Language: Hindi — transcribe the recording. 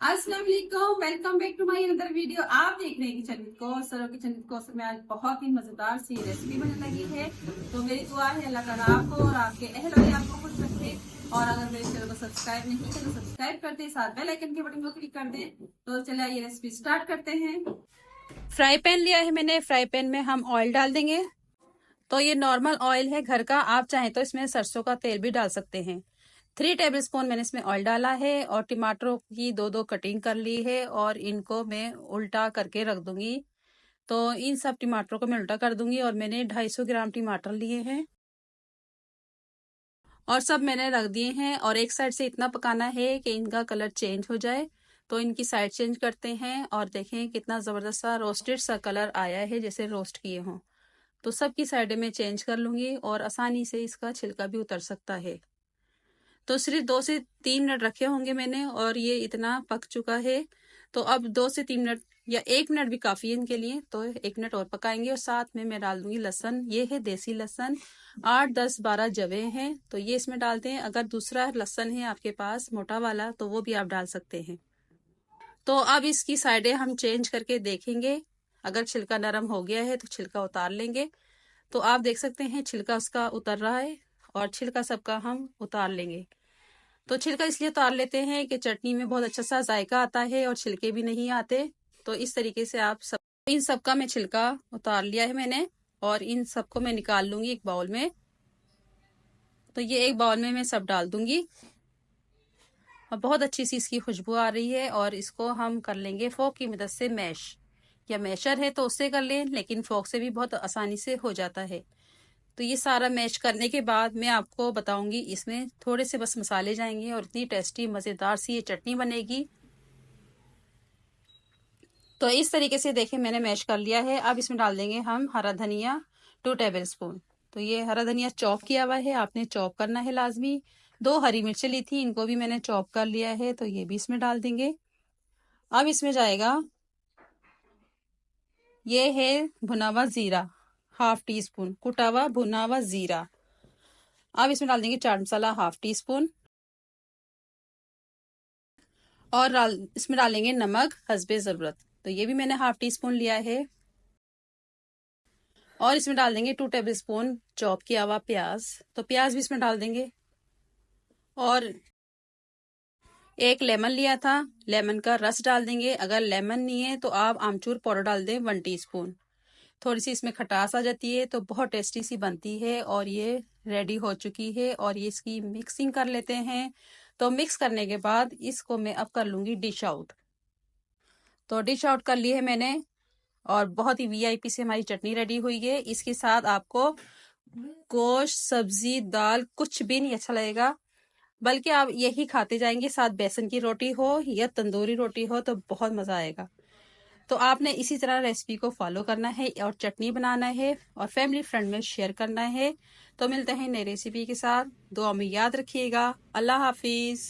अस्सलाम वालेकुम, welcome back to my another video. आप देख रहे हैं किचन विद कौसर। सरो किचन विद कौसर में आज बहुत ही मजेदार सी रेसिपी बनने लगी है। तो मेरी दुआ है अल्लाह ताला आपको और आपके अहल व आपको खुश रखे। और अगर मेरे चैनल को सब्सक्राइब नहीं किया तो सब्सक्राइब कर दें, साथ बेल आइकन के बटन को क्लिक कर दें। तो चलिए ये रेसिपी स्टार्ट करते हैं। फ्राई पैन लिया है मैंने। फ्राई पैन में हम ऑयल डाल देंगे। तो ये नॉर्मल ऑयल है घर का, आप चाहें तो इसमें सरसों का तेल भी डाल सकते हैं। 3 टेबल स्पून मैंने इसमें ऑयल डाला है और टमाटरों की दो दो कटिंग कर ली है और इनको मैं उल्टा करके रख दूंगी। तो इन सब टमाटरों को मैं उल्टा कर दूंगी और मैंने 250 ग्राम टमाटर लिए हैं और सब मैंने रख दिए हैं। और एक साइड से इतना पकाना है कि इनका कलर चेंज हो जाए। तो इनकी साइड चेंज करते हैं और देखें कितना ज़बरदस्त सा रोस्टेड सा कलर आया है, जैसे रोस्ट किए हों। तो सबकी साइड में चेंज कर लूंगी और आसानी से इसका छिलका भी उतर सकता है। तो सिर्फ 2 से 3 मिनट रखे होंगे मैंने और ये इतना पक चुका है। तो अब 2 से 3 मिनट या 1 मिनट भी काफ़ी है इनके लिए, तो 1 मिनट और पकाएंगे। और साथ में मैं डाल दूंगी लहसुन। ये है देसी लहसुन, 8 10 12 जवे हैं, तो ये इसमें डालते हैं। अगर दूसरा लहसुन है आपके पास मोटा वाला तो वो भी आप डाल सकते हैं। तो अब इसकी साइडें हम चेंज करके देखेंगे। अगर छिलका नरम हो गया है तो छिलका उतार लेंगे। तो आप देख सकते हैं छिलका उसका उतर रहा है और छिलका सबका हम उतार लेंगे। तो छिलका इसलिए उतार लेते हैं कि चटनी में बहुत अच्छा सा जायका आता है और छिलके भी नहीं आते। तो इस तरीके से आप सब इन सबका मैं छिलका उतार लिया है मैंने और इन सबको मैं निकाल लूंगी एक बाउल में। तो ये एक बाउल में मैं सब डाल दूंगी और बहुत अच्छी सी इसकी खुशबू आ रही है। और इसको हम कर लेंगे फोक की मदद से मैश, या मैशर है तो उससे कर लें, लेकिन फोक से भी बहुत आसानी से हो जाता है। तो ये सारा मैश करने के बाद मैं आपको बताऊंगी, इसमें थोड़े से बस मसाले जाएंगे और इतनी टेस्टी मज़ेदार सी ये चटनी बनेगी। तो इस तरीके से देखें मैंने मैश कर लिया है। अब इसमें डाल देंगे हम हरा धनिया 2 टेबल स्पून। तो ये हरा धनिया चॉप किया हुआ है, आपने चॉप करना है लाजमी। 2 हरी मिर्चें ली थी, इनको भी मैंने चॉप कर लिया है, तो ये भी इसमें डाल देंगे। अब इसमें जाएगा, ये है भुना हुआ जीरा, 1/2 टी स्पून कुटा हुआ भुना हुआ जीरा। अब इसमें डाल देंगे चाट मसाला 1/2 टी स्पून और इसमें डालेंगे नमक हस्बे ज़रूरत। तो ये भी मैंने 1/2 टी स्पून लिया है। और इसमें डाल देंगे 2 टेबल स्पून चॉप किया हुआ प्याज। तो प्याज भी इसमें डाल देंगे। और एक लेमन लिया था, लेमन का रस डाल देंगे। अगर लेमन नहीं है तो आप आमचूर पाउडर डाल दें 1 टीस्पून। थोड़ी सी इसमें खटास आ जाती है तो बहुत टेस्टी सी बनती है। और ये रेडी हो चुकी है और ये इसकी मिक्सिंग कर लेते हैं। तो मिक्स करने के बाद इसको मैं अब कर लूंगी डिश आउट। तो डिश आउट कर ली है मैंने और बहुत ही वीआईपी से हमारी चटनी रेडी हुई है। इसके साथ आपको गोश्त सब्जी दाल कुछ भी नहीं अच्छा लगेगा, बल्कि आप यही खाते जाएंगे। साथ बेसन की रोटी हो या तंदूरी रोटी हो तो बहुत मजा आएगा। तो आपने इसी तरह रेसिपी को फॉलो करना है और चटनी बनाना है और फैमिली फ्रेंड में शेयर करना है। तो मिलते हैं नई रेसिपी के साथ। दुआ में याद रखिएगा। अल्लाह हाफिज।